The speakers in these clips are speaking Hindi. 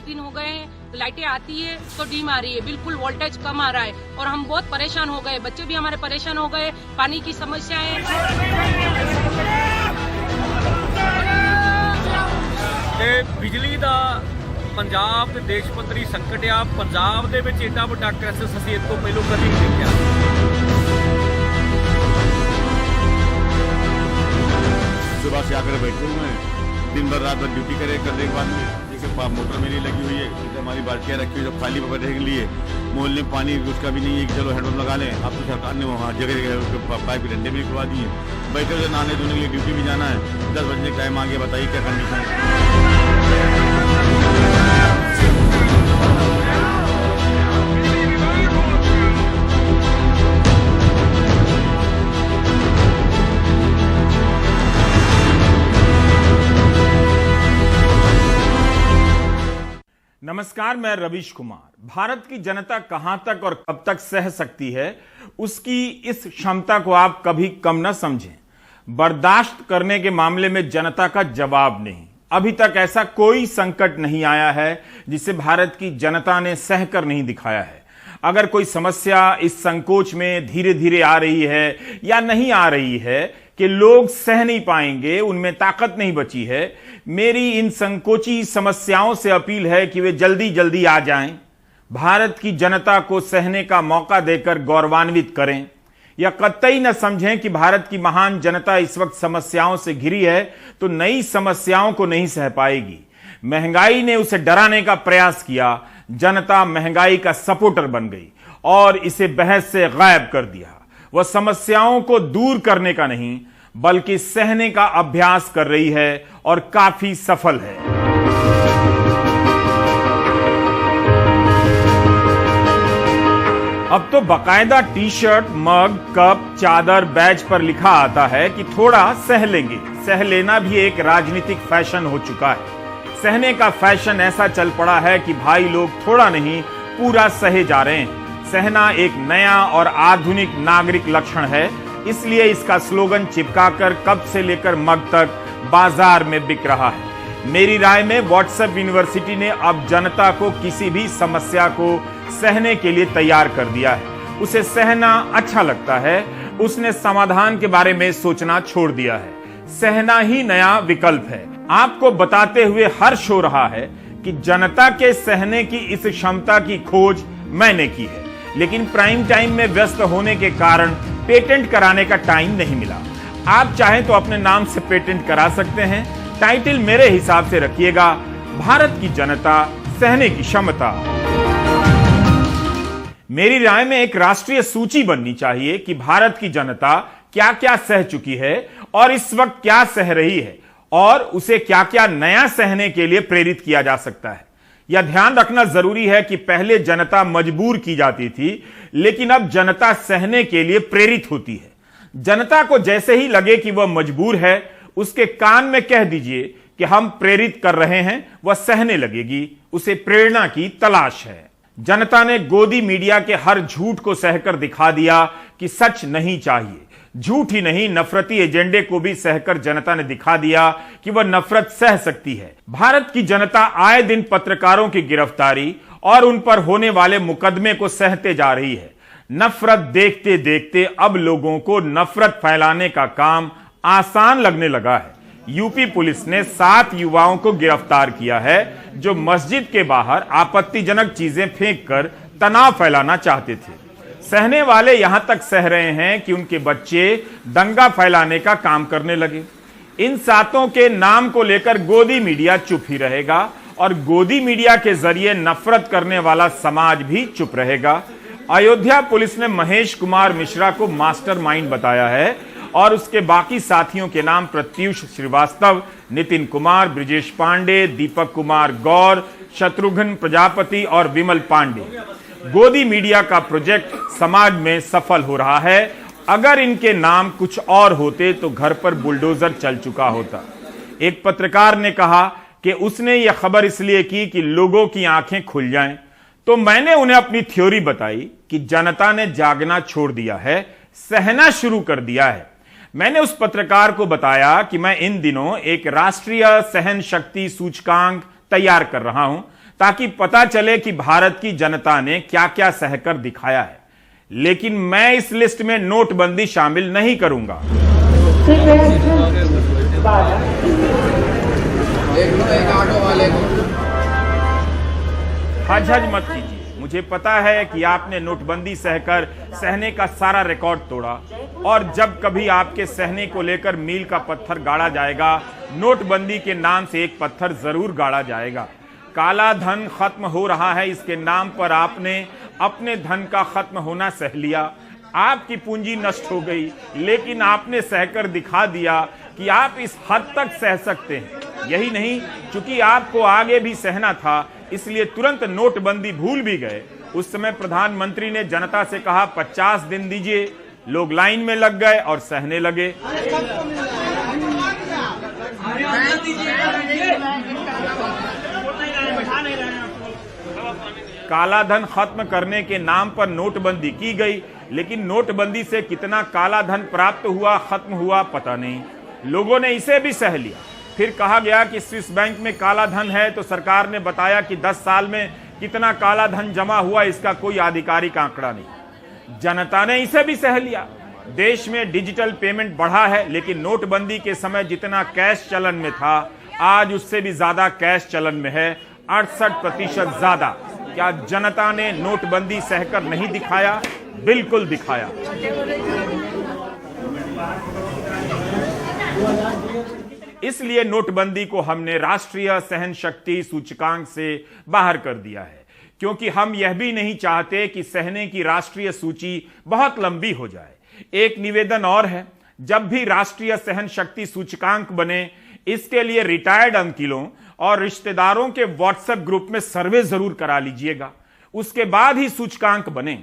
दिन हो गए हैं, लाइटें आती है तो डीम आ रही है, बिल्कुल वोल्टेज कम आ रहा है और हम बहुत परेशान हो गए, बच्चे भी हमारे परेशान हो गए, पानी की समस्या है। बिजली का पंजाब के देश पद्धरी संकट आ, पंजाब दे विच एडा वड्डा क्राइसिस असीं इस तों पहलों कदी नहीं देखिया। सुबह से आकर बैठे हुए हैं, दिन भर रात भर ड्यूटी करने के बाद में जैसे मोटर मेरी लगी हुई है, जैसे हमारी बाल्टियाँ रखी हुई जो खाली पकड़ने के लिए, मोहल्ले में पानी उसका भी नहीं है कि चलो हैंडपम्प लगा लें। अब तो सरकार ने वहाँ जगह जगह पाइप डंडे भी करवा दिए। बैठे हुए नहाने धोने के लिए ड्यूटी भी जाना है, 10 बजने का टाइम आ गया, बताइए क्या कंडीशन है। नमस्कार, मैं रवीश कुमार। भारत की जनता कहां तक और कब तक सह सकती है, उसकी इस क्षमता को आप कभी कम न समझें। बर्दाश्त करने के मामले में जनता का जवाब नहीं। अभी तक ऐसा कोई संकट नहीं आया है जिसे भारत की जनता ने सहकर नहीं दिखाया है। अगर कोई समस्या इस संकोच में धीरे धीरे आ रही है या नहीं आ रही है कि लोग सह नहीं पाएंगे, उनमें ताकत नहीं बची है, मेरी इन संकोची समस्याओं से अपील है कि वे जल्दी जल्दी आ जाएं, भारत की जनता को सहने का मौका देकर गौरवान्वित करें। या कतई न समझें कि भारत की महान जनता इस वक्त समस्याओं से घिरी है तो नई समस्याओं को नहीं सह पाएगी। महंगाई ने उसे डराने का प्रयास किया, जनता महंगाई का सपोर्टर बन गई और इसे बहस से गायब कर दिया। वह समस्याओं को दूर करने का नहीं बल्कि सहने का अभ्यास कर रही है और काफी सफल है। अब तो बाकायदा टी शर्ट, मग, कप, चादर, बैज पर लिखा आता है कि थोड़ा सह लेंगे। सह लेना भी एक राजनीतिक फैशन हो चुका है। सहने का फैशन ऐसा चल पड़ा है कि भाई लोग थोड़ा नहीं पूरा सहे जा रहे हैं। सहना एक नया और आधुनिक नागरिक लक्षण है, इसलिए इसका स्लोगन चिपकाकर कप से लेकर मग तक बाजार में बिक रहा है। मेरी राय में व्हाट्सएप यूनिवर्सिटी ने अब जनता को किसी भी समस्या को सहने के लिए तैयार कर दिया है। उसे सहना अच्छा लगता है, उसने समाधान के बारे में सोचना छोड़ दिया है। सहना ही नया विकल्प है। आपको बताते हुए हर्ष हो रहा है कि जनता के सहने की इस क्षमता की खोज मैंने की है, लेकिन प्राइम टाइम में व्यस्त होने के कारण पेटेंट कराने का टाइम नहीं मिला। आप चाहें तो अपने नाम से पेटेंट करा सकते हैं। टाइटल मेरे हिसाब से रखिएगा, भारत की जनता सहने की क्षमता। मेरी राय में एक राष्ट्रीय सूची बननी चाहिए कि भारत की जनता क्या क्या सह चुकी है और इस वक्त क्या सह रही है और उसे क्या क्या नया सहने के लिए प्रेरित किया जा सकता है। यह ध्यान रखना जरूरी है कि पहले जनता मजबूर की जाती थी, लेकिन अब जनता सहने के लिए प्रेरित होती है। जनता को जैसे ही लगे कि वह मजबूर है, उसके कान में कह दीजिए कि हम प्रेरित कर रहे हैं, वह सहने लगेगी। उसे प्रेरणा की तलाश है। जनता ने गोदी मीडिया के हर झूठ को सहकर दिखा दिया कि सच नहीं चाहिए। झूठ ही नहीं, नफरती एजेंडे को भी सहकर जनता ने दिखा दिया कि वह नफरत सह सकती है। भारत की जनता आए दिन पत्रकारों की गिरफ्तारी और उन पर होने वाले मुकदमे को सहते जा रही है। नफरत देखते देखते अब लोगों को नफरत फैलाने का काम आसान लगने लगा है। यूपी पुलिस ने 7 युवाओं को गिरफ्तार किया है जो मस्जिद के बाहर आपत्तिजनक चीजें फेंककर तनाव फैलाना चाहते थे। सहने वाले यहां तक सह रहे हैं कि उनके बच्चे दंगा फैलाने का काम करने लगे। इन 7 के नाम को लेकर गोदी मीडिया चुप ही रहेगा और गोदी मीडिया के जरिए नफरत करने वाला समाज भी चुप रहेगा। अयोध्या पुलिस ने महेश कुमार मिश्रा को मास्टरमाइंड बताया है और उसके बाकी साथियों के नाम प्रत्युष श्रीवास्तव, नितिन कुमार, ब्रिजेश पांडे, दीपक कुमार गौर, शत्रुघ्न प्रजापति और विमल पांडे। गोदी मीडिया का प्रोजेक्ट समाज में सफल हो रहा है। अगर इनके नाम कुछ और होते तो घर पर बुलडोजर चल चुका होता। एक पत्रकार ने कहा कि उसने यह खबर इसलिए की कि लोगों की आंखें खुल जाएं, तो मैंने उन्हें अपनी थ्योरी बताई कि जनता ने जागना छोड़ दिया है, सहना शुरू कर दिया है। मैंने उस पत्रकार को बताया कि मैं इन दिनों एक राष्ट्रीय सहन शक्ति सूचकांक तैयार कर रहा हूं, ताकि पता चले कि भारत की जनता ने क्या क्या सहकर दिखाया है। लेकिन मैं इस लिस्ट में नोटबंदी शामिल नहीं करूंगा। हज मत कीजिए। मुझे पता है कि आपने नोटबंदी सहकर सहने का सारा रिकॉर्ड तोड़ा, और जब कभी आपके सहने को लेकर मील का पत्थर गाड़ा जाएगा, नोटबंदी के नाम से एक पत्थर जरूर गाड़ा जाएगा। काला धन खत्म हो रहा है, इसके नाम पर आपने अपने धन का खत्म होना सह लिया। आपकी पूंजी नष्ट हो गई, लेकिन आपने सहकर दिखा दिया कि आप इस हद तक सह सकते हैं। यही नहीं, चूंकि आपको आगे भी सहना था, इसलिए तुरंत नोटबंदी भूल भी गए। उस समय प्रधानमंत्री ने जनता से कहा 50 दिन दीजिए, लोग लाइन में लग गए और सहने लगे। काला धन खत्म करने के नाम पर नोटबंदी की गई, लेकिन नोटबंदी से कितना काला धन प्राप्त हुआ, खत्म हुआ, पता नहीं। लोगों ने इसे भी सह लिया। फिर कहा गया कि स्विस बैंक में काला धन है, तो सरकार ने बताया कि 10 साल में कितना काला धन जमा हुआ, इसका कोई आधिकारिक आंकड़ा नहीं। जनता ने इसे भी सह लिया। देश में डिजिटल पेमेंट बढ़ा है, लेकिन नोटबंदी के समय जितना कैश चलन में था, आज उससे भी ज्यादा कैश चलन में है, 68% ज्यादा। क्या जनता ने नोटबंदी सहकर नहीं दिखाया? बिल्कुल दिखाया। इसलिए नोटबंदी को हमने राष्ट्रीय सहन शक्ति सूचकांक से बाहर कर दिया है, क्योंकि हम यह भी नहीं चाहते कि सहने की राष्ट्रीय सूची बहुत लंबी हो जाए। एक निवेदन और है, जब भी राष्ट्रीय सहन शक्ति सूचकांक बने, इसके लिए रिटायर्ड अंकिलों और रिश्तेदारों के व्हाट्सएप ग्रुप में सर्वे जरूर करा लीजिएगा, उसके बाद ही सूचकांक बने।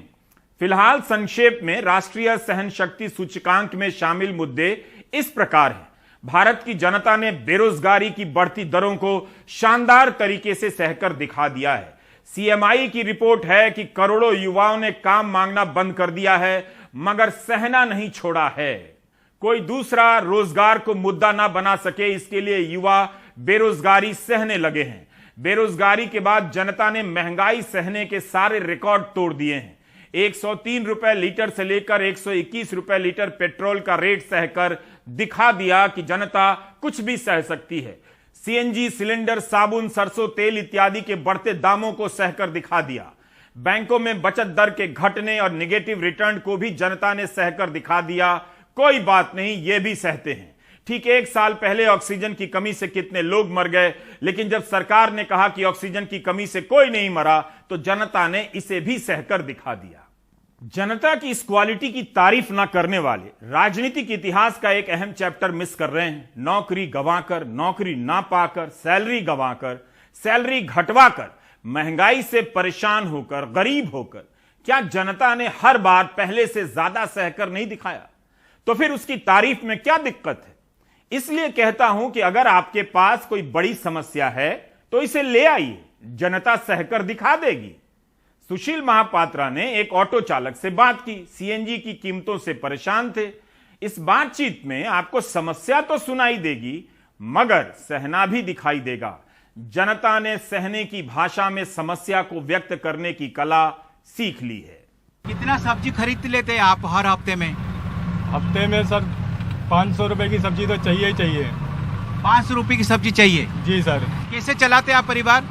फिलहाल संक्षेप में राष्ट्रीय सहन शक्ति सूचकांक में शामिल मुद्दे इस प्रकार हैं। भारत की जनता ने बेरोजगारी की बढ़ती दरों को शानदार तरीके से सहकर दिखा दिया है। सीएमआई की रिपोर्ट है कि करोड़ों युवाओं ने काम मांगना बंद कर दिया है, मगर सहना नहीं छोड़ा है। कोई दूसरा रोजगार को मुद्दा ना बना सके, इसके लिए युवा बेरोजगारी सहने लगे हैं। बेरोजगारी के बाद जनता ने महंगाई सहने के सारे रिकॉर्ड तोड़ दिए हैं। 103 रुपए लीटर से लेकर 121 रुपए लीटर पेट्रोल का रेट सहकर दिखा दिया कि जनता कुछ भी सह सकती है। सीएनजी सिलेंडर, साबुन, सरसों तेल इत्यादि के बढ़ते दामों को सहकर दिखा दिया। बैंकों में बचत दर के घटने और निगेटिव रिटर्न को भी जनता ने सहकर दिखा दिया। कोई बात नहीं, ये भी सहते हैं। ठीक 1 साल पहले ऑक्सीजन की कमी से कितने लोग मर गए, लेकिन जब सरकार ने कहा कि ऑक्सीजन की कमी से कोई नहीं मरा, तो जनता ने इसे भी सहकर दिखा दिया। जनता की इस क्वालिटी की तारीफ ना करने वाले राजनीतिक इतिहास का एक अहम चैप्टर मिस कर रहे हैं। नौकरी गंवाकर, नौकरी ना पाकर, सैलरी गंवाकर, सैलरी घटवाकर, महंगाई से परेशान होकर, गरीब होकर, क्या जनता ने हर बार पहले से ज्यादा सहकर नहीं दिखाया? तो फिर उसकी तारीफ में क्या दिक्कत है? इसलिए कहता हूं कि अगर आपके पास कोई बड़ी समस्या है तो इसे ले आइए, जनता सहकर दिखा देगी। सुशील महापात्रा ने एक ऑटो चालक से बात की, सीएनजी की कीमतों से परेशान थे। इस बातचीत में आपको समस्या तो सुनाई देगी, मगर सहना भी दिखाई देगा। जनता ने सहने की भाषा में समस्या को व्यक्त करने की कला सीख ली है। कितना सब्जी खरीद लेते हैं आप हर हफ्ते में? हफ्ते में सर 500 रुपए की सब्जी तो चाहिए ही चाहिए। 500 रुपए की सब्जी चाहिए? जी सर। कैसे चलाते हैं आप परिवार?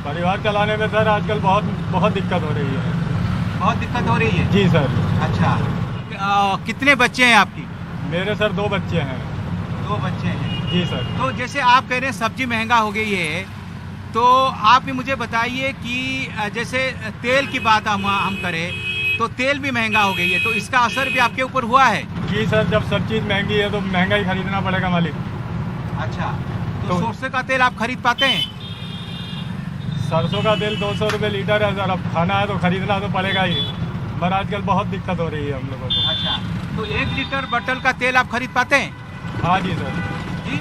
परिवार चलाने में सर आजकल बहुत दिक्कत हो रही है। बहुत दिक्कत हो रही है? जी सर। अच्छा, कितने बच्चे हैं आपकी? मेरे सर 2 बच्चे हैं। 2 बच्चे हैं? जी सर। तो जैसे आप कह रहे हैं सब्जी महंगा हो गई है, तो आप भी मुझे बताइए कि जैसे तेल की बात हम करें तो तेल भी महंगा हो गई है, तो इसका असर भी आपके ऊपर हुआ है? जी सर, जब सब चीज़ महंगी है तो महंगा ही खरीदना पड़ेगा मालिक। अच्छा, तो सरसों का तेल आप खरीद पाते हैं? सरसों का तेल 200 रुपये लीटर है सर। अब खाना है तो खरीदना तो पड़ेगा ही, पर आजकल बहुत दिक्कत हो रही है हम लोगों को। अच्छा, तो 1 लीटर बटल का तेल आप खरीद पाते हैं? हाँ जी सर। जी,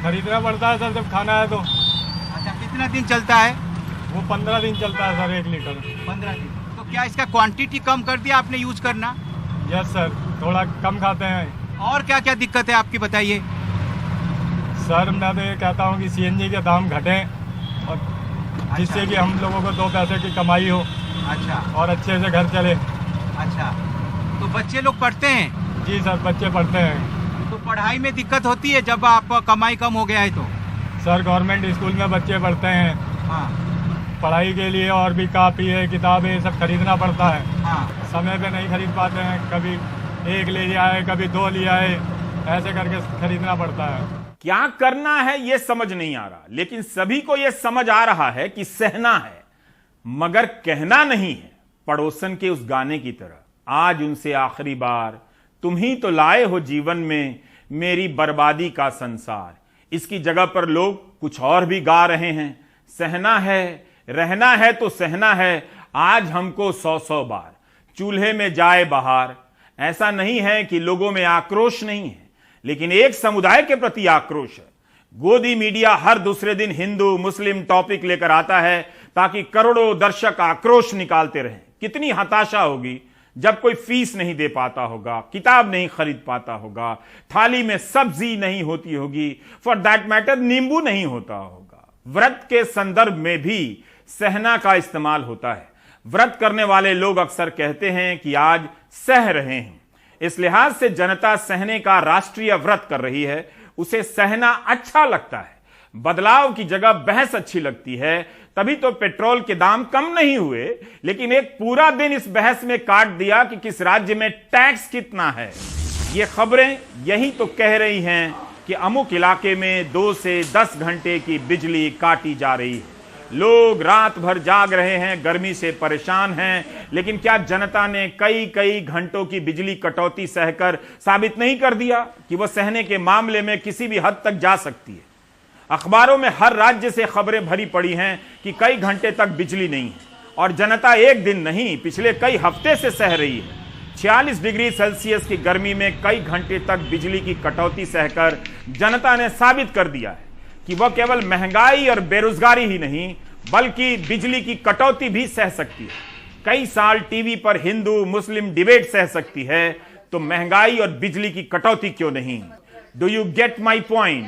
खरीदना पड़ता है सर जब खाना है तो। अच्छा, कितना दिन चलता है वो? 15 दिन चलता है सर 1 लीटर। 15 दिन। तो क्या इसका क्वांटिटी कम कर दिया आपने यूज करना? यस सर, थोड़ा कम खाते हैं। और क्या क्या दिक्कत है आपकी, बताइए। सर मैं तो ये कहता हूँ कि सीएनजी के दाम घटें और जिससे कि हम लोगों को 2 पैसे की कमाई हो अच्छा और अच्छे से घर चले। अच्छा, तो बच्चे लोग पढ़ते हैं? जी सर, बच्चे पढ़ते हैं। तो पढ़ाई में दिक्कत होती है जब आप कमाई कम हो गया है तो? सर, गवर्नमेंट स्कूल में बच्चे पढ़ते हैं। हाँ पढ़ाई के लिए और भी कापी है, किताबें, ये सब खरीदना पड़ता है। हाँ। समय पे नहीं खरीद पाते हैं, कभी 1 ले आए, कभी 2 ले आए, ऐसे करके खरीदना पड़ता है। क्या करना है यह समझ नहीं आ रहा, लेकिन सभी को यह समझ आ रहा है कि सहना है मगर कहना नहीं है। पड़ोसन के उस गाने की तरह आज उनसे आखिरी बार, तुम ही तो लाए हो जीवन में मेरी बर्बादी का संसार। इसकी जगह पर लोग कुछ और भी गा रहे हैं। सहना है, रहना है तो सहना है, आज हमको 100-100 बार चूल्हे में जाए बहार। ऐसा नहीं है कि लोगों में आक्रोश नहीं है, लेकिन एक समुदाय के प्रति आक्रोश है। गोदी मीडिया हर दूसरे दिन हिंदू मुस्लिम टॉपिक लेकर आता है ताकि करोड़ों दर्शक आक्रोश निकालते रहें। कितनी हताशा होगी जब कोई फीस नहीं दे पाता होगा, किताब नहीं खरीद पाता होगा, थाली में सब्जी नहीं होती होगी, फॉर दैट मैटर नींबू नहीं होता होगा। व्रत के संदर्भ में भी सहना का इस्तेमाल होता है। व्रत करने वाले लोग अक्सर कहते हैं कि आज सह रहे हैं। इस लिहाज से जनता सहने का राष्ट्रीय व्रत कर रही है, उसे सहना अच्छा लगता है। बदलाव की जगह बहस अच्छी लगती है। तभी तो पेट्रोल के दाम कम नहीं हुए, लेकिन एक पूरा दिन इस बहस में काट दिया कि किस राज्य में टैक्स कितना है। ये खबरें यही तो कह रही हैं कि अमुक इलाके में 2 से 10 घंटे की बिजली काटी जा रही है। लोग रात भर जाग रहे हैं, गर्मी से परेशान हैं, लेकिन क्या जनता ने कई घंटों की बिजली कटौती सहकर साबित नहीं कर दिया कि वह सहने के मामले में किसी भी हद तक जा सकती है। अखबारों में हर राज्य से खबरें भरी पड़ी हैं कि कई घंटे तक बिजली नहीं है और जनता एक दिन नहीं पिछले कई हफ्ते से सह रही है। 46 डिग्री सेल्सियस की गर्मी में कई घंटे तक बिजली की कटौती सहकर जनता ने साबित कर दिया है कि वह केवल महंगाई और बेरोजगारी ही नहीं बल्कि बिजली की कटौती भी सह सकती है। कई साल टीवी पर हिंदू मुस्लिम डिबेट सह सकती है, तो महंगाई और बिजली की कटौती क्यों नहीं? Do you get my point?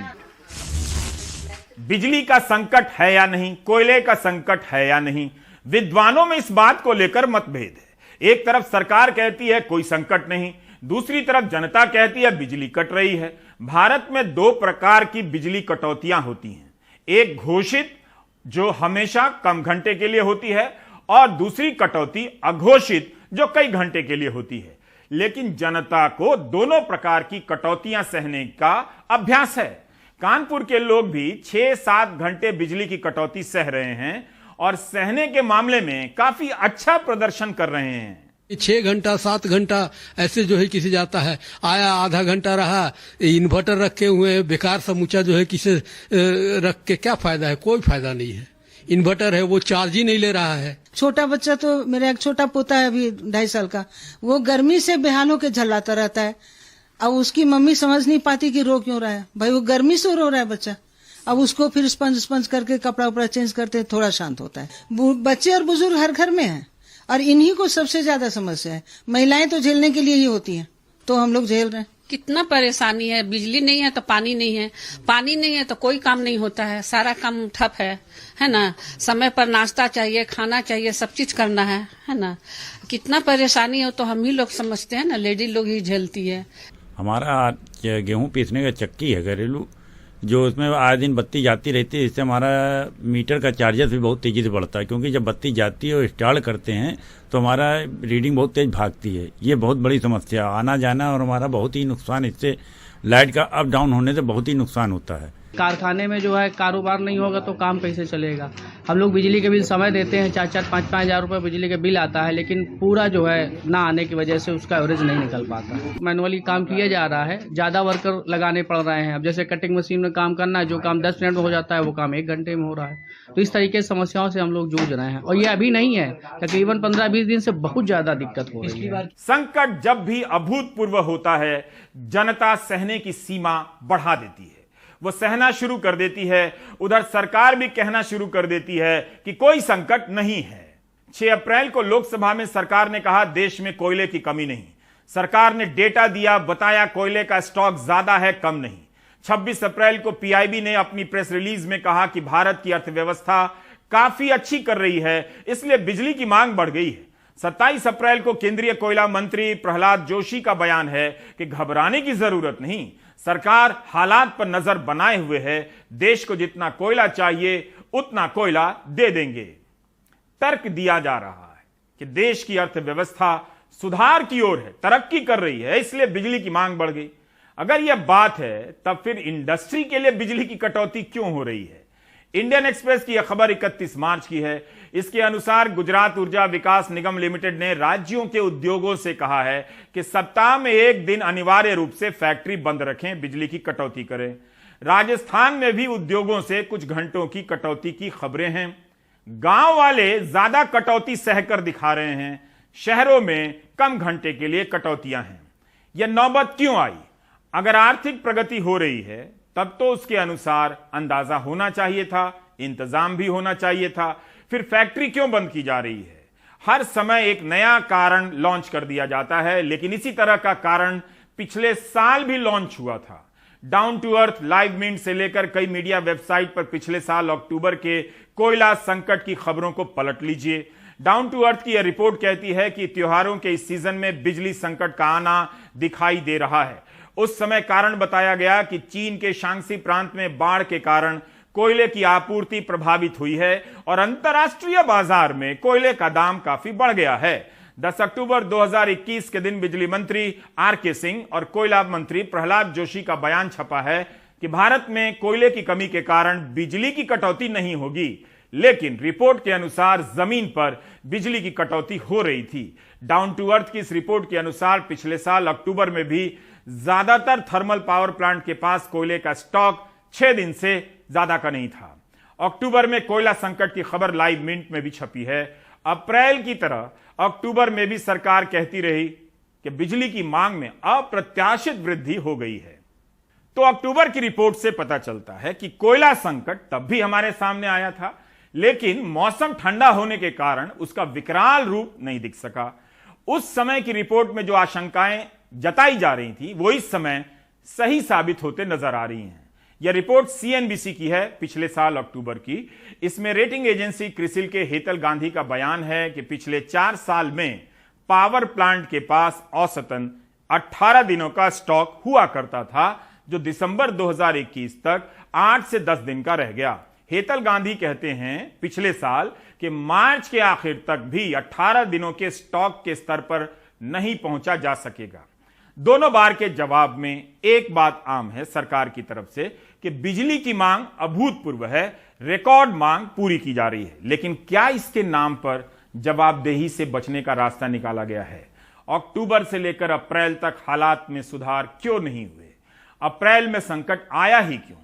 बिजली का संकट है या नहीं, कोयले का संकट है या नहीं, विद्वानों में इस बात को लेकर मतभेद है। एक तरफ सरकार कहती है कोई संकट नहीं, दूसरी तरफ जनता कहती है बिजली कट रही है। भारत में 2 प्रकार की बिजली कटौतियां होती हैं, एक घोषित जो हमेशा कम घंटे के लिए होती है और दूसरी कटौती अघोषित जो कई घंटे के लिए होती है। लेकिन जनता को दोनों प्रकार की कटौतियां सहने का अभ्यास है। कानपुर के लोग भी 6-7 घंटे बिजली की कटौती सह रहे हैं और सहने के मामले में काफी अच्छा प्रदर्शन कर रहे हैं। 6 घंटा 7 घंटा ऐसे जो है किसी जाता है, आया आधा घंटा रहा, इन्वर्टर रखे हुए हैं बेकार समूचा जो है किसे रख के क्या फायदा है? कोई फायदा नहीं है। इन्वर्टर है वो चार्ज ही नहीं ले रहा है। छोटा बच्चा तो मेरा एक छोटा पोता है अभी 2.5 साल का, वो गर्मी से बेहाल होकर झल्लाता रहता है। अब उसकी मम्मी समझ नहीं पाती कि रो क्यों रहा है। भाई वो गर्मी से रो रहा है बच्चा। अब उसको फिर स्पंज करके कपड़ा उपड़ा चेंज करते थोड़ा शांत होता है। बच्चे और बुजुर्ग हर घर में हैं और इन्हीं को सबसे ज्यादा समस्या है। महिलाएं तो झेलने के लिए ही होती हैं, तो हम लोग झेल रहे हैं। कितना परेशानी है। बिजली नहीं है तो पानी नहीं है, पानी नहीं है तो कोई काम नहीं होता है, सारा काम ठप है ना। समय पर नाश्ता चाहिए, खाना चाहिए, सब चीज करना है ना। कितना परेशानी हो तो हम ही लोग समझते हैं ना, लेडी लोग ही झेलती है। हमारा गेहूं पीसने का चक्की है घरेलू, जो उसमें आए दिन बत्ती जाती रहती है, इससे हमारा मीटर का चार्जेस भी बहुत तेजी से बढ़ता है, क्योंकि जब बत्ती जाती है और इंस्टॉल करते हैं तो हमारा रीडिंग बहुत तेज भागती है। ये बहुत बड़ी समस्या, आना जाना और हमारा बहुत ही नुकसान, इससे लाइट का अप डाउन होने से बहुत ही नुकसान होता है। कारखाने में जो है कारोबार नहीं होगा तो काम कैसे चलेगा। हम लोग बिजली के बिल समय देते हैं, 4-4, 5-5 हज़ार रुपये बिजली के बिल आता है, लेकिन पूरा जो है ना आने की वजह से उसका एवरेज नहीं निकल पाता। मैनुअली काम किया जा रहा है, ज़्यादा वर्कर लगाने पड़ रहे हैं। अब जैसे कटिंग मशीन में काम करना है, जो काम 10 मिनट में हो जाता है वो काम 1 घंटे में हो रहा है। तो इस तरीके की समस्याओं से हम लोग जूझ रहे हैं और ये अभी नहीं है, तकरीबन 15-20 दिन से बहुत ज़्यादा दिक्कत हो रही है। संकट जब भी अभूतपूर्व होता है, जनता सहने की सीमा बढ़ा देती है, वो सहना शुरू कर देती है। उधर सरकार भी कहना शुरू कर देती है कि कोई संकट नहीं है। 6 अप्रैल को लोकसभा में सरकार ने कहा देश में कोयले की कमी नहीं। सरकार ने डेटा दिया, बताया कोयले का स्टॉक ज्यादा है, कम नहीं। 26 अप्रैल को पीआईबी ने अपनी प्रेस रिलीज में कहा कि भारत की अर्थव्यवस्था काफी अच्छी कर रही है, इसलिए बिजली की मांग बढ़ गई है। 27 अप्रैल को केंद्रीय कोयला मंत्री प्रहलाद जोशी का बयान है कि घबराने की जरूरत नहीं, सरकार हालात पर नजर बनाए हुए है, देश को जितना कोयला चाहिए उतना कोयला दे देंगे। तर्क दिया जा रहा है कि देश की अर्थव्यवस्था सुधार की ओर है, तरक्की कर रही है, इसलिए बिजली की मांग बढ़ गई। अगर यह बात है तब फिर इंडस्ट्री के लिए बिजली की कटौती क्यों हो रही है? इंडियन एक्सप्रेस की यह खबर 31 मार्च की है। इसके अनुसार गुजरात ऊर्जा विकास निगम लिमिटेड ने राज्यों के उद्योगों से कहा है कि सप्ताह में एक दिन अनिवार्य रूप से फैक्ट्री बंद रखें, बिजली की कटौती करें। राजस्थान में भी उद्योगों से कुछ घंटों की कटौती की खबरें हैं। गांव वाले ज्यादा कटौती सहकर दिखा रहे हैं, शहरों में कम घंटे के लिए कटौतियां हैं। यह नौबत क्यों आई? अगर आर्थिक प्रगति हो रही है तब तो उसके अनुसार अंदाजा होना चाहिए था, इंतजाम भी होना चाहिए था। फिर फैक्ट्री क्यों बंद की जा रही है? हर समय एक नया कारण लॉन्च कर दिया जाता है, लेकिन इसी तरह का कारण पिछले साल भी लॉन्च हुआ था। Down to earth, live mint से लेकर कई मीडिया वेबसाइट पर पिछले साल अक्टूबर के कोयला संकट की खबरों को पलट लीजिए। डाउन टू अर्थ की यह रिपोर्ट कहती है कि त्योहारों के इस सीजन में बिजली संकट का आना दिखाई दे रहा है। उस समय कारण बताया गया कि चीन के शांक्सी प्रांत में बाढ़ के कारण कोयले की आपूर्ति प्रभावित हुई है और अंतर्राष्ट्रीय बाजार में कोयले का दाम काफी बढ़ गया है। 10 अक्टूबर 2021 के दिन बिजली मंत्री आर.के. सिंह और कोयला मंत्री प्रहलाद जोशी का बयान छपा है कि भारत में कोयले की कमी के कारण बिजली की कटौती नहीं होगी, लेकिन रिपोर्ट के अनुसार जमीन पर बिजली की कटौती हो रही थी। डाउन टू अर्थ की इस रिपोर्ट के अनुसार पिछले साल अक्टूबर में भी ज्यादातर थर्मल पावर प्लांट के पास कोयले का स्टॉक 6 दिन से ज्यादा का नहीं था। अक्टूबर में कोयला संकट की खबर लाइव मिंट में भी छपी है। अप्रैल की तरह अक्टूबर में भी सरकार कहती रही कि बिजली की मांग में अप्रत्याशित वृद्धि हो गई है। तो अक्टूबर की रिपोर्ट से पता चलता है कि कोयला संकट तब भी हमारे सामने आया था, लेकिन मौसम ठंडा होने के कारण उसका विकराल रूप नहीं दिख सका। उस समय की रिपोर्ट में जो आशंकाएं जताई जा रही थी वो इस समय सही साबित होते नजर आ रही हैं। यह रिपोर्ट सीएनबीसी की है, पिछले साल अक्टूबर की। इसमें रेटिंग एजेंसी क्रिसिल के हेतल गांधी का बयान है कि पिछले 4 साल में पावर प्लांट के पास औसतन 18 दिनों का स्टॉक हुआ करता था, जो दिसंबर 2021 तक 8 से 10 दिन का रह गया। हेतल गांधी कहते हैं पिछले साल के मार्च के आखिर तक भी 18 दिनों के स्टॉक के स्तर पर नहीं पहुंचा जा सकेगा। दोनों बार के जवाब में एक बात आम है सरकार की तरफ से कि बिजली की मांग अभूतपूर्व है, रिकॉर्ड मांग पूरी की जा रही है। लेकिन क्या इसके नाम पर जवाबदेही से बचने का रास्ता निकाला गया है? अक्टूबर से लेकर अप्रैल तक हालात में सुधार क्यों नहीं हुए? अप्रैल में संकट आया ही क्यों?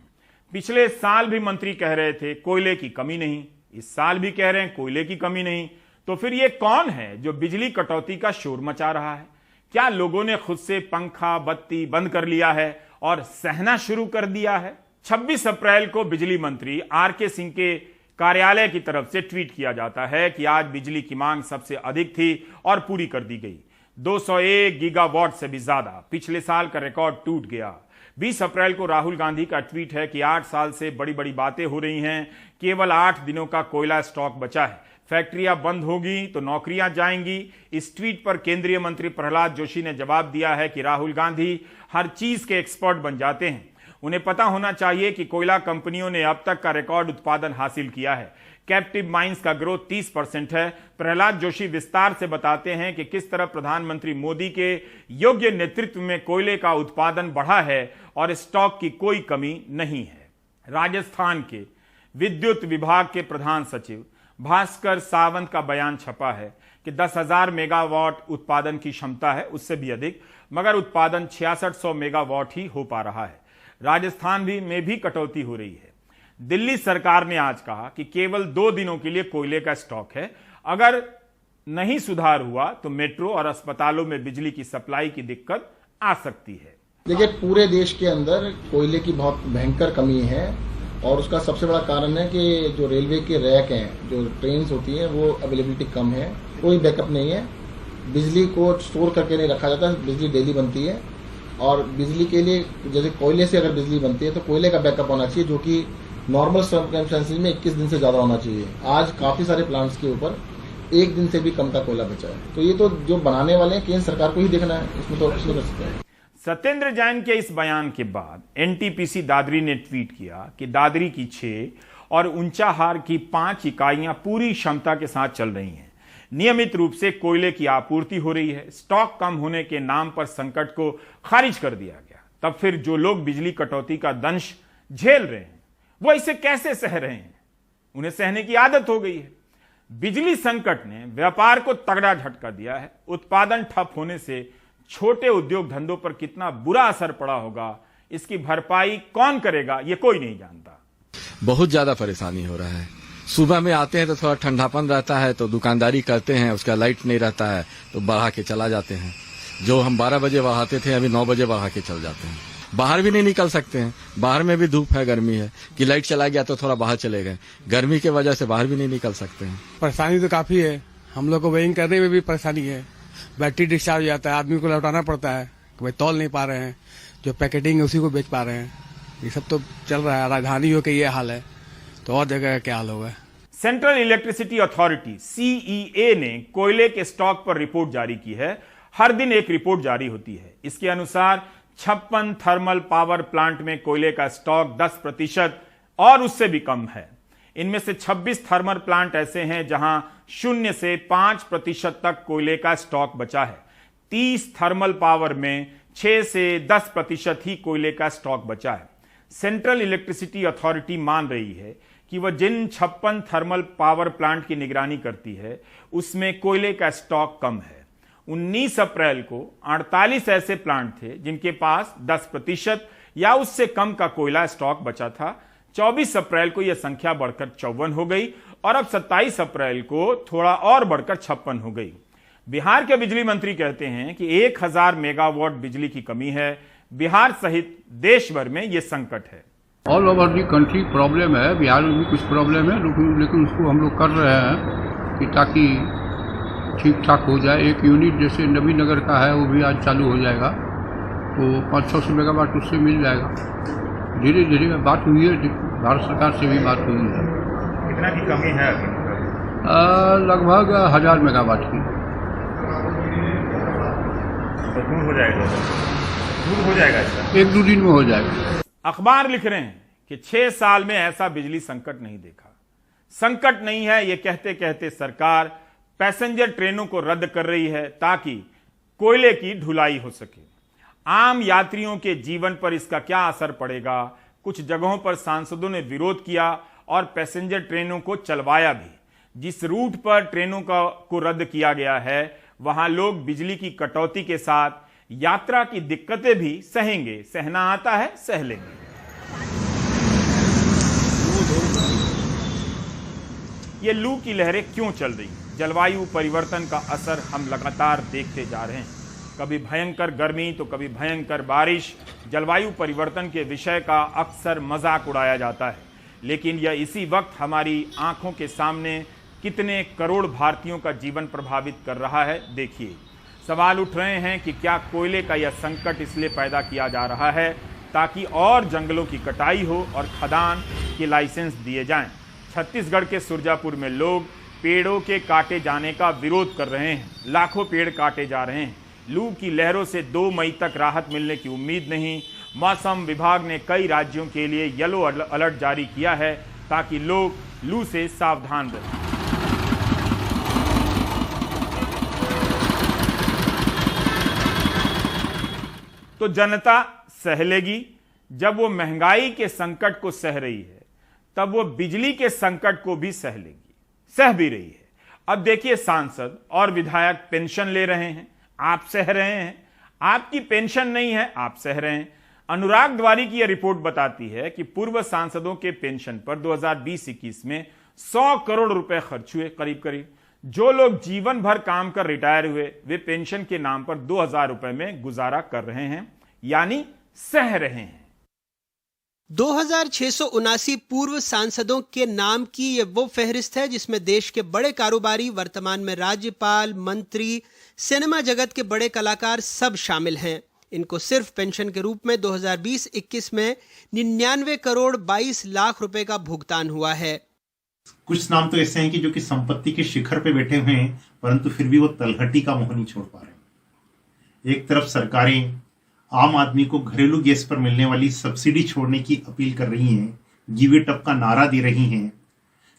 पिछले साल भी मंत्री कह रहे थे कोयले की कमी नहीं, इस साल भी कह रहे हैं कोयले की कमी नहीं। तो फिर ये कौन है जो बिजली कटौती का शोर मचा रहा है? क्या लोगों ने खुद से पंखा बत्ती बंद कर लिया है और सहना शुरू कर दिया है? 26 अप्रैल को बिजली मंत्री आर.के. सिंह के कार्यालय की तरफ से ट्वीट किया जाता है कि आज बिजली की मांग सबसे अधिक थी और पूरी कर दी गई। 201 गीगावाट से भी ज्यादा, पिछले साल का रिकॉर्ड टूट गया। 20 अप्रैल को राहुल गांधी का ट्वीट है कि 8 साल से बड़ी बड़ी बातें हो रही हैं, केवल 8 दिनों का कोयला स्टॉक बचा है, फैक्ट्रियां बंद होगी तो नौकरियां जाएंगी। इस ट्वीट पर केंद्रीय मंत्री प्रहलाद जोशी ने जवाब दिया है कि राहुल गांधी हर चीज के एक्सपर्ट बन जाते हैं, उन्हें पता होना चाहिए कि कोयला कंपनियों ने अब तक का रिकॉर्ड उत्पादन हासिल किया है। कैप्टिव माइंस का ग्रोथ 30% है। प्रहलाद जोशी विस्तार से बताते हैं कि किस तरह प्रधानमंत्री मोदी के योग्य नेतृत्व में कोयले का उत्पादन बढ़ा है और स्टॉक की कोई कमी नहीं है। राजस्थान के विद्युत विभाग के प्रधान सचिव भास्कर सावंत का बयान छपा है कि 10,000 मेगावाट उत्पादन की क्षमता है, उससे भी अधिक, मगर उत्पादन 6600 मेगावाट ही हो पा रहा है। राजस्थान में भी कटौती हो रही है। दिल्ली सरकार ने आज कहा कि केवल 2 दिनों के लिए कोयले का स्टॉक है, अगर नहीं सुधार हुआ तो मेट्रो और अस्पतालों में बिजली की सप्लाई की दिक्कत आ सकती है। देखिए, पूरे देश के अंदर कोयले की बहुत भयंकर कमी है और उसका सबसे बड़ा कारण है कि जो रेलवे के रैक हैं, जो ट्रेन्स होती हैं, वो अवेलेबिलिटी कम है, कोई बैकअप नहीं है, बिजली को स्टोर करके नहीं रखा जाता, बिजली डेली बनती है और बिजली के लिए जैसे कोयले से अगर बिजली बनती है तो कोयले का बैकअप होना चाहिए, जो कि नॉर्मल सर्कमस्टेंसेस में 21 दिन से ज्यादा होना चाहिए। आज काफी सारे प्लांट्स के ऊपर 1 दिन से भी कम का कोयला बचा है। तो ये तो जो बनाने वाले हैं केंद्र सरकार को ही देखना है, इसमें तो कुछ नहीं कर सकते हैं। सत्येंद्र जैन के इस बयान के बाद एनटीपीसी दादरी ने ट्वीट किया कि दादरी की 6 और ऊंचाहार की 5 इकाइयां पूरी क्षमता के साथ चल रही हैं। नियमित रूप से कोयले की आपूर्ति हो रही है। स्टॉक कम होने के नाम पर संकट को खारिज कर दिया गया। तब फिर जो लोग बिजली कटौती का दंश झेल रहे हैं वो इसे कैसे सह रहे हैं? उन्हें सहने की आदत हो गई है। बिजली संकट ने व्यापार को तगड़ा झटका दिया है। उत्पादन ठप होने से छोटे उद्योग धंधों पर कितना बुरा असर पड़ा होगा, इसकी भरपाई कौन करेगा ये कोई नहीं जानता। बहुत ज्यादा परेशानी हो रहा है। सुबह में आते हैं तो थोड़ा ठंडापन रहता है तो दुकानदारी करते हैं, उसका लाइट नहीं रहता है तो बढ़ा के चला जाते हैं। जो हम 12 बजे बढ़ाते थे अभी 9 बजे बढ़ा के चल जाते हैं। बाहर भी नहीं निकल सकते हैं, बाहर में भी धूप है, गर्मी है कि लाइट चला गया तो थोड़ा बाहर चले गए। गर्मी की वजह से बाहर भी नहीं निकल सकते हैं। परेशानी तो काफी है, हम लोग को वेइंग करने में भी परेशानी है। बैटरी डिस्चार्ज हो जाता है, आदमी को लौटाना पड़ता है, भाई तौल नहीं पा रहे हैं, जो पैकेटिंग है उसी को बेच पा रहे हैं। ये सब तो चल रहा है। राजधानी हो के ये हाल है तो और जगह क्या हाल होगा। सेंट्रल इलेक्ट्रिसिटी अथॉरिटी CEA ने कोयले के स्टॉक पर रिपोर्ट जारी की है। हर दिन एक रिपोर्ट जारी होती है। इसके अनुसार 56 थर्मल पावर प्लांट में कोयले का स्टॉक 10% और उससे भी कम है। इनमें से 26 थर्मल प्लांट ऐसे हैं जहां 0 से 5% तक कोयले का स्टॉक बचा है। 30 थर्मल पावर में 6 से 10% ही कोयले का स्टॉक बचा है। सेंट्रल इलेक्ट्रिसिटी अथॉरिटी मान रही है कि वह जिन 56 थर्मल पावर प्लांट की निगरानी करती है उसमें कोयले का स्टॉक कम है। 19 अप्रैल को 48 ऐसे प्लांट थे जिनके पास 10% या उससे कम का कोयला स्टॉक बचा था। 24 अप्रैल को यह संख्या बढ़कर 54 हो गई और अब 27 अप्रैल को थोड़ा और बढ़कर 56 हो गई। बिहार के बिजली मंत्री कहते हैं कि 1000 मेगावाट बिजली की कमी है। बिहार सहित देश भर में यह संकट है। All over the country problem है। बिहार में भी कुछ प्रॉब्लम है लेकिन उसको हम लोग कर रहे हैं कि ताकि ठीक ठाक हो जाए। एक यूनिट जैसे नबीनगर का है वो भी आज चालू हो जाएगा, तो 500 मेगावाट उससे मिल जाएगा। धीरे धीरे बात हुई है, भारत सरकार से भी बात हुई है। कितना की कमी है? लगभग 1000 मेगावाट की। तो दूर हो जाएगा, दूर हो जाएगा इसका 1-2 दिन में हो जाएगा। अखबार लिख रहे हैं कि 6 साल में ऐसा बिजली संकट नहीं देखा। संकट नहीं है ये कहते कहते सरकार पैसेंजर ट्रेनों को रद्द कर रही है ताकि कोयले की ढुलाई हो सके। आम यात्रियों के जीवन पर इसका क्या असर पड़ेगा? कुछ जगहों पर सांसदों ने विरोध किया और पैसेंजर ट्रेनों को चलवाया भी। जिस रूट पर ट्रेनों को रद्द किया गया है वहां लोग बिजली की कटौती के साथ यात्रा की दिक्कतें भी सहेंगे। सहना आता है, सह लेंगे। ये लू की लहरें क्यों चल रही हैं? जलवायु परिवर्तन का असर हम लगातार देखते जा रहे हैं। कभी भयंकर गर्मी तो कभी भयंकर बारिश। जलवायु परिवर्तन के विषय का अक्सर मजाक उड़ाया जाता है, लेकिन यह इसी वक्त हमारी आंखों के सामने कितने करोड़ भारतीयों का जीवन प्रभावित कर रहा है। देखिए, सवाल उठ रहे हैं कि क्या कोयले का यह संकट इसलिए पैदा किया जा रहा है ताकि और जंगलों की कटाई हो और खदान के लाइसेंस दिए जाएं। छत्तीसगढ़ के सुरजापुर में लोग पेड़ों के काटे जाने का विरोध कर रहे हैं। लाखों पेड़ काटे जा रहे हैं। लू की लहरों से 2 मई तक राहत मिलने की उम्मीद नहीं। मौसम विभाग ने कई राज्यों के लिए येलो अलर्ट जारी किया है ताकि लोग लू से सावधान रहें। तो जनता सह लेगी। जब वो महंगाई के संकट को सह रही है तब वो बिजली के संकट को भी सह लेगी, सह भी रही है। अब देखिए, सांसद और विधायक पेंशन ले रहे हैं, आप सह रहे हैं। आपकी पेंशन नहीं है, आप सह रहे हैं। अनुराग द्वारी की यह रिपोर्ट बताती है कि पूर्व सांसदों के पेंशन पर 2020-21 में 100 करोड़ रुपए खर्च हुए करीब करीब। जो लोग जीवन भर काम कर रिटायर हुए वे पेंशन के नाम पर 2000 रुपए में गुजारा कर रहे हैं, यानी सह रहे हैं। 2679 पूर्व सांसदों के नाम की ये वो फहरिस्त है जिसमें देश के बड़े कारोबारी, वर्तमान में राज्यपाल, मंत्री, सिनेमा जगत के बड़े कलाकार सब शामिल हैं। इनको सिर्फ पेंशन के रूप में 2020-21 में 99 करोड़ 22 लाख रुपए का भुगतान हुआ है। कुछ नाम तो ऐसे हैं कि जो कि संपत्ति के शिखर पे बैठे हुए हैं, परंतु फिर भी वो तलहटी का मोह नहीं छोड़ पा रहे। एक तरफ सरकारें आम आदमी को घरेलू गैस पर मिलने वाली सब्सिडी छोड़ने की अपील कर रही हैं, गिव इट अप का नारा दे रही हैं,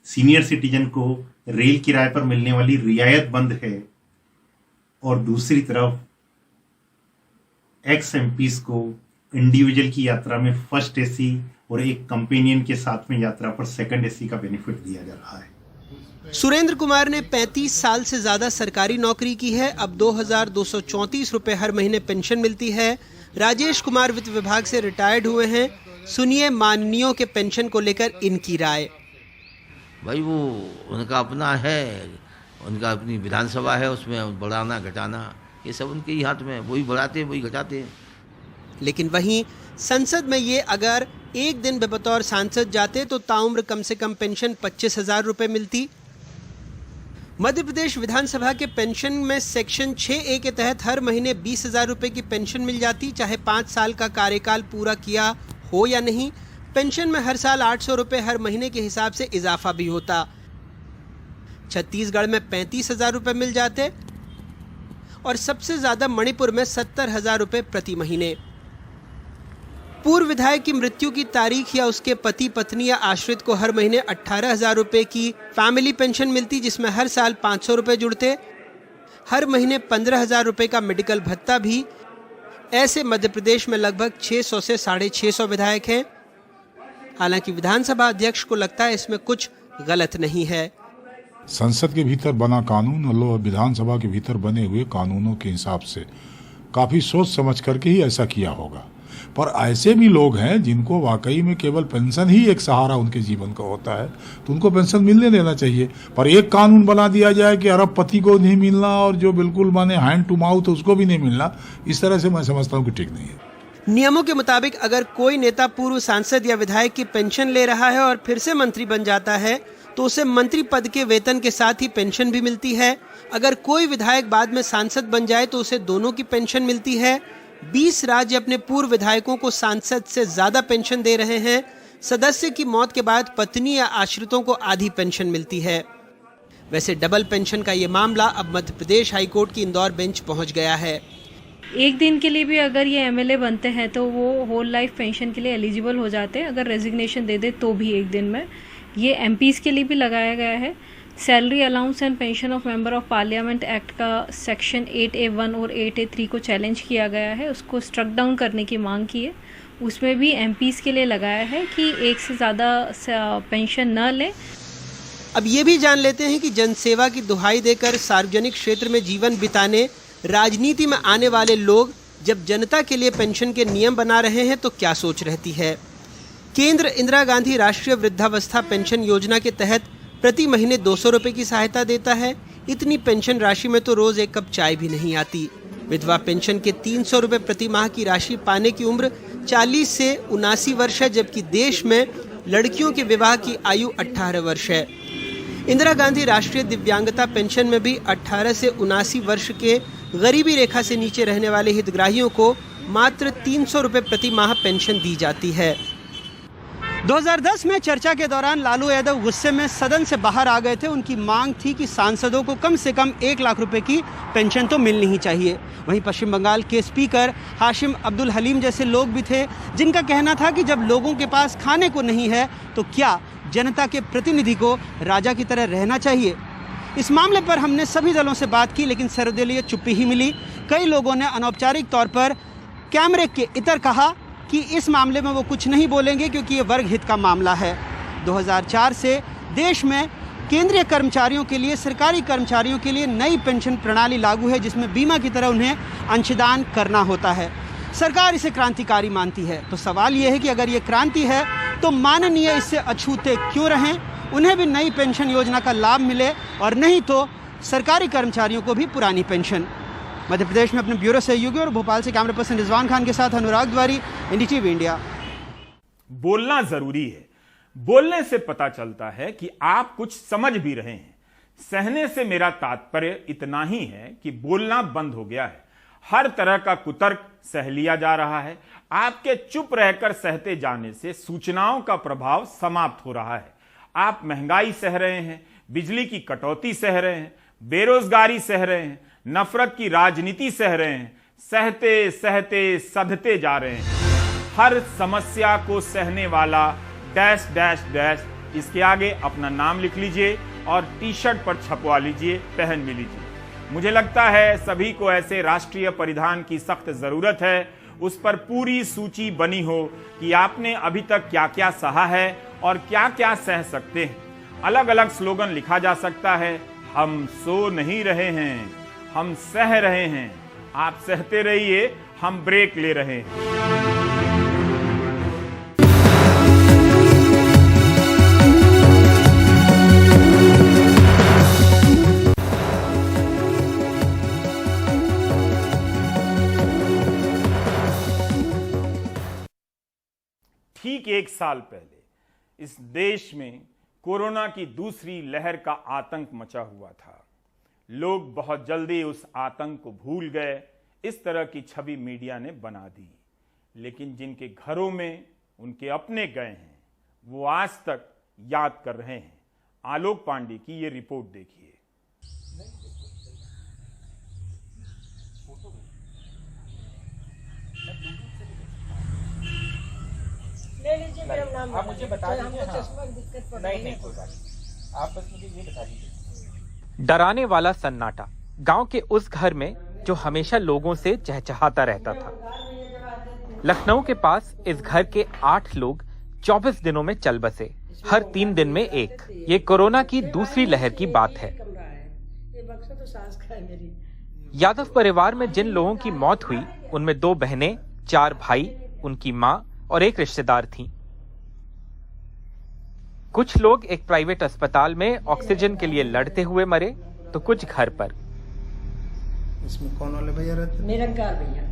सीनियर सिटीजन को रेल किराए पर मिलने वाली रियायत बंद है, और दूसरी तरफ एक्स एमपीज को इंडिविजुअल की यात्रा में फर्स्ट एसी और एक कंपेनियन के साथ में यात्रा पर सेकंड एसी का बेनिफिट दिया जा रहा है। सुरेंद्र कुमार ने 35 साल से ज्यादा सरकारी नौकरी की है। अब 2234 रुपए हर महीने पेंशन मिलती है। राजेश कुमार वित्त विभाग से रिटायर्ड हुए हैं। सुनिए माननीयों के पेंशन को लेकर इनकी राय। भाई वो उनका अपना है, उनका अपनी विधानसभा है, उसमें बढ़ाना घटाना ये सब उनके ही हाथ में, वही बढ़ाते हैं वही घटाते हैं। लेकिन वहीं संसद में ये अगर एक दिन बतौर सांसद जाते तो ताउम्र कम से कम पेंशन 25,000 रुपए मिलती। मध्य प्रदेश विधानसभा के पेंशन में सेक्शन 6A के तहत हर महीने 20,000 रुपए की पेंशन मिल जाती, चाहे 5 साल का कार्यकाल पूरा किया हो या नहीं। पेंशन में हर साल 800 रुपए हर महीने के हिसाब से इजाफा भी होता। छत्तीसगढ़ में 35,000 रुपए मिल जाते और सबसे ज्यादा मणिपुर में 70,000 रुपए प्रति महीने। पूर्व विधायक की मृत्यु की तारीख या उसके पति पत्नी या आश्रित को हर महीने 18,000 रुपए की फैमिली पेंशन मिलती, जिसमें हर साल 500 रुपए जुड़ते। हर महीने 15,000 रुपए का मेडिकल भत्ता भी। ऐसे मध्य प्रदेश में लगभग 600 से 650 विधायक हैं। हालांकि विधानसभा अध्यक्ष को लगता है इसमें कुछ गलत नहीं है। संसद के भीतर बना कानून और विधानसभा के भीतर बने हुए कानूनों के हिसाब से काफी सोच समझ करके ही ऐसा किया होगा। पर ऐसे भी लोग हैं जिनको वाकई में केवल पेंशन ही एक सहारा उनके जीवन का होता है, तो उनको पेंशन मिलने देना चाहिए। पर एक कानून बना दिया जाए कि अरबपति को नहीं मिलना और जो बिल्कुल माने हैंड टू माउथ उसको भी नहीं मिलना, इस तरह से मैं समझता हूँ कि ठीक नहीं है। नियमों के मुताबिक अगर कोई नेता पूर्व सांसद या विधायक की पेंशन ले रहा है और फिर से मंत्री बन जाता है तो उसे मंत्री पद के वेतन के साथ ही पेंशन भी मिलती है। अगर कोई विधायक बाद में सांसद बन जाए तो उसे दोनों की पेंशन मिलती है। 20 राज्य अपने पूर्व विधायकों को सांसद से ज्यादा पेंशन दे रहे हैं। सदस्य की मौत के बाद पत्नी या आश्रितों को आधी पेंशन मिलती है। वैसे डबल पेंशन का ये मामला अब मध्य प्रदेश हाईकोर्ट की इंदौर बेंच पहुंच गया है। एक दिन के लिए भी अगर ये एमएलए बनते हैं तो वो होल लाइफ पेंशन के लिए एलिजिबल हो जाते हैं। अगर रेजिग्नेशन दे दे तो भी एक दिन में। ये एमपीज के लिए भी लगाया गया है। Salary allowance and pension of member of parliament act का सेक्शन 8A1 और 8A3 को चैलेंज किया गया है, उसको स्ट्रक डाउन करने की मांग की है। उसमें भी एमपीज के लिए लगाया है कि एक से ज़्यादा पेंशन न लें। अब ये भी जान लेते हैं कि जनसेवा की दुहाई देकर सार्वजनिक क्षेत्र में जीवन बिताने राजनीति में आने वाले लोग जब जनता के लिए पेंशन के नियम बना रहे हैं तो क्या सोच रहती है। केंद्र इंदिरा गांधी राष्ट्रीय वृद्धावस्था पेंशन योजना के तहत प्रति महीने 200 रुपए की सहायता देता है। इतनी पेंशन राशि में तो रोज एक कप चाय भी नहीं आती। विधवा पेंशन के 300 रुपए प्रति माह की राशि पाने की उम्र 40 से 79 वर्ष है, जबकि देश में लड़कियों के विवाह की आयु 18 वर्ष है। इंदिरा गांधी राष्ट्रीय दिव्यांगता पेंशन में भी 18 से 79 वर्ष के गरीबी रेखा से नीचे रहने वाले हितग्राहियों को मात्र 300 रुपए प्रति माह पेंशन दी जाती है। 2010 में चर्चा के दौरान लालू यादव गुस्से में सदन से बाहर आ गए थे। उनकी मांग थी कि सांसदों को कम से कम 1 लाख रुपए की पेंशन तो मिलनी ही चाहिए। वहीं पश्चिम बंगाल के स्पीकर हाशिम अब्दुल हलीम जैसे लोग भी थे जिनका कहना था कि जब लोगों के पास खाने को नहीं है तो क्या जनता के प्रतिनिधि को राजा की तरह रहना चाहिए। इस मामले पर हमने सभी दलों से बात की, लेकिन सर्वदलीय चुप्पी ही मिली। कई लोगों ने अनौपचारिक तौर पर कैमरे के इतर कहा कि इस मामले में वो कुछ नहीं बोलेंगे क्योंकि ये वर्ग हित का मामला है। 2004 से देश में केंद्रीय कर्मचारियों के लिए, सरकारी कर्मचारियों के लिए नई पेंशन प्रणाली लागू है जिसमें बीमा की तरह उन्हें अंशदान करना होता है। सरकार इसे क्रांतिकारी मानती है। तो सवाल ये है कि अगर ये क्रांति है तो माननीय इससे अछूते क्यों रहें, उन्हें भी नई पेंशन योजना का लाभ मिले और नहीं तो सरकारी कर्मचारियों को भी पुरानी पेंशन। मध्य प्रदेश में अपने ब्यूरो सहयोगी और भोपाल से कैमरा पर्सन रिजवान खान के साथ अनुराग द्वारी, NDTV इंडिया। बोलना जरूरी है। बोलने से पता चलता है कि आप कुछ समझ भी रहे हैं। सहने से मेरा तात्पर्य इतना ही है कि बोलना बंद हो गया है। हर तरह का कुतर्क सह लिया जा रहा है। आपके चुप रहकर सहते जाने से सूचनाओं का प्रभाव समाप्त हो रहा है। आप महंगाई सह रहे हैं, बिजली की कटौती सह रहे हैं, बेरोजगारी सह रहे हैं, नफरत की राजनीति सह रहे हैं, सहते सहते सधते जा रहे हैं। हर समस्या को सहने वाला डैश डैश डैश, इसके आगे अपना नाम लिख लीजिए और टी शर्ट पर छपवा लीजिए, पहन भी लीजिए। मुझे लगता है सभी को ऐसे राष्ट्रीय परिधान की सख्त जरूरत है, उस पर पूरी सूची बनी हो कि आपने अभी तक क्या क्या सहा है और क्या क्या सह सकते हैं। अलग अलग स्लोगन लिखा जा सकता है। हम सो नहीं रहे हैं, हम सह रहे हैं। आप सहते रहिए, हम ब्रेक ले रहे हैं। ठीक 1 साल पहले इस देश में कोरोना की दूसरी लहर का आतंक मचा हुआ था। लोग बहुत जल्दी उस आतंक को भूल गए, इस तरह की छवि मीडिया ने बना दी। लेकिन जिनके घरों में उनके अपने गए हैं, वो आज तक याद कर रहे हैं। आलोक पांडे की ये रिपोर्ट देखिए। ले लीजिए मेरा नाम, आप मुझे बता दीजिए। नहीं कोई बात नहीं, आप बस मुझे ये बता दीजिए। डराने वाला सन्नाटा गांव के उस घर में जो हमेशा लोगों से चहचहाता रहता था। लखनऊ के पास इस घर के 8 लोग 24 दिनों में चल बसे, हर 3 दिन में एक। ये कोरोना की दूसरी लहर की बात है। यादव परिवार में जिन लोगों की मौत हुई उनमें 2 बहनें, 4 भाई, उनकी मां और एक रिश्तेदार थी। कुछ लोग एक प्राइवेट अस्पताल में ऑक्सीजन के लिए लड़ते हुए मरे, तो कुछ घर पर। इसमें कौन वाले भैया रहते? निरंकार भैया।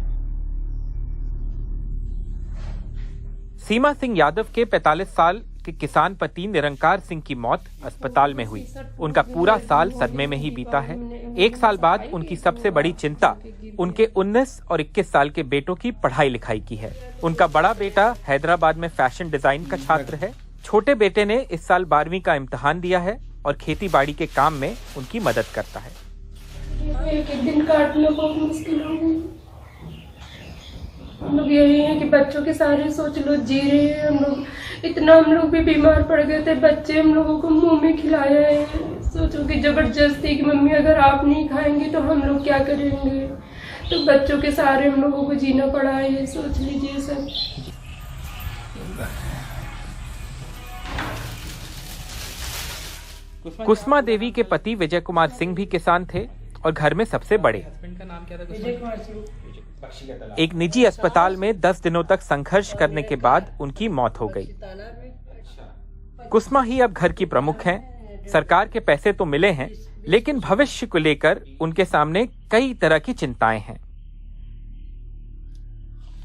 सीमा सिंह यादव के 45 साल के किसान पति निरंकार सिंह की मौत अस्पताल में हुई। उनका पूरा साल सदमे में ही बीता है। 1 साल बाद उनकी सबसे बड़ी चिंता उनके 19 और 21 साल के बेटों की पढ़ाई लिखाई की है। उनका बड़ा बेटा हैदराबाद में फैशन डिजाइन का छात्र है। छोटे बेटे ने इस साल 12वीं का इम्तिहान दिया है और खेती बाड़ी के काम में उनकी मदद करता है। एक एक दिन काटना बहुत मुश्किल हो गई। हम लोग यही है कि बच्चों के सारे सोच लो जी रहे हैं हम लोग। इतना हम लोग भी बीमार पड़ गए थे, बच्चे हम लोगों को मुंह में खिलाया है। सोचो कि जबरदस्ती कि मम्मी अगर आप नहीं खाएंगे तो हम लोग क्या करेंगे। तो बच्चों के सारे हम लोगों को जीना पड़ा है, ये सोच लीजिए सब। कुसुमा देवी के पति विजय कुमार सिंह भी किसान थे और घर में सबसे बड़े। एक निजी अस्पताल में 10 दिनों तक संघर्ष करने के बाद उनकी मौत हो गई। कुसुमा ही अब घर की प्रमुख हैं। सरकार के पैसे तो मिले हैं, लेकिन भविष्य को लेकर उनके सामने कई तरह की चिंताएं हैं।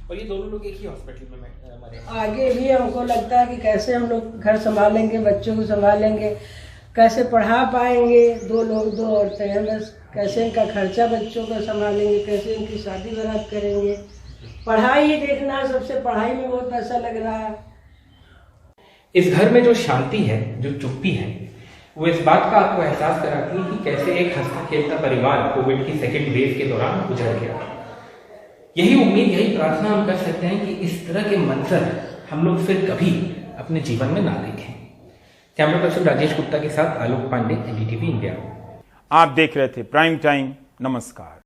और ये दोनों लोग एक ही हॉस्पिटल में मरे। आगे भी हमको लगता है कि कैसे हम लोग घर संभालेंगे, बच्चों को संभालेंगे, कैसे पढ़ा पाएंगे। 2 लोग 2 औरतें हैं बस। कैसे इनका खर्चा बच्चों का संभालेंगे, कैसे इनकी शादी बारात करेंगे। पढ़ाई ही देखना है, सबसे पढ़ाई में बहुत पैसा लग रहा है। इस घर में जो शांति है, जो चुप्पी है, वो इस बात का आपको एहसास कराती है कि कैसे एक हंसता खेलता परिवार कोविड की सेकेंड वेव के दौरान गुजर गया। यही उम्मीद, यही प्रार्थना हम कर सकते हैं कि इस तरह के मंजर हम लोग फिर कभी अपने जीवन में ना देखें। कैमरा पर्सन राजेश गुप्ता के साथ आलोक पांडे, एनडीटीवी इंडिया। आप देख रहे थे प्राइम टाइम। नमस्कार।